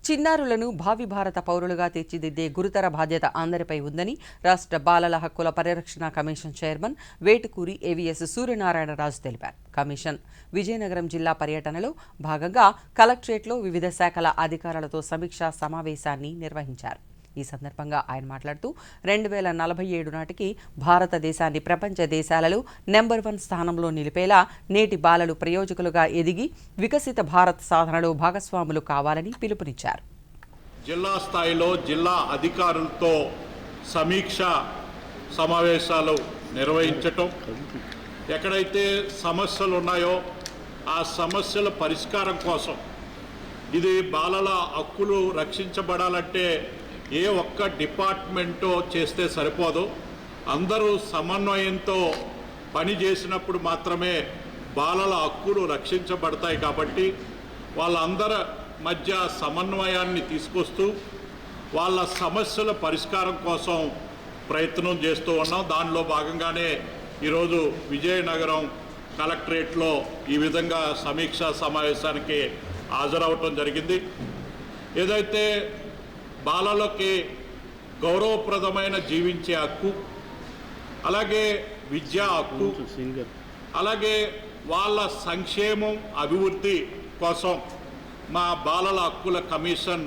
చిన్నారులను భావి భారత పౌరులుగా తీర్చిదిద్దే గురుతర బాధ్యత అందరిపై ఉందని రాష్ట్ర బాలల హక్కుల పరిరక్షణ commission chairman Vetukuri AVS Suryanarayana Raju తెలిపారు. కమిషన్ విజయనగరం జిల్లా పర్యటనలో భాగంగా కలెక్టరేట్లో వివిధ శాఖల అధికారులతో సమీక్షా సమావేశాన్ని నిర్వహించారు. ఈ సందర్భంగా ఆయన మాట్లాడుతూ 2047 నాటికి భారతదేశాన్ని ప్రపంచ దేశాలలో నెంబర్ 1 స్థానంలో నిలిపేలా నేటి బాలలు ప్రయోజకులుగా ఎదిగి వికసిత భారత్ సాధనలో భాగస్వాములు కావాలని పిలుపునిచ్చారు. జిల్లా స్థాయిలో జిల్లా అధికారులతో సమీక్ష సమావేశాలు నిర్వహించటం, ఎక్కడైతే సమస్యలు ఉన్నాయో ఆ సమస్యల పరిష్కారం కోసం, ఇది బాలల హక్కులు రక్షించబడాలంటే ఏ ఒక్క డిపార్ట్మెంటో చేస్తే సరిపోదు. అందరూ సమన్వయంతో పని చేసినప్పుడు మాత్రమే బాలల హక్కులు రక్షించబడతాయి. కాబట్టి వాళ్ళందరి మధ్య సమన్వయాన్ని తీసుకొస్తూ వాళ్ళ సమస్యల పరిష్కారం కోసం ప్రయత్నం చేస్తూ ఉన్నాం. దానిలో భాగంగానే ఈరోజు విజయనగరం కలెక్టరేట్లో ఈ విధంగా సమీక్షా సమావేశానికి హాజరవటం జరిగింది. ఏదైతే బాలలకి గౌరవప్రదమైన జీవించే హక్కు, అలాగే విద్యా హక్కు, అలాగే వాళ్ళ సంక్షేమం అభివృద్ధి కోసం మా బాలల హక్కుల కమిషన్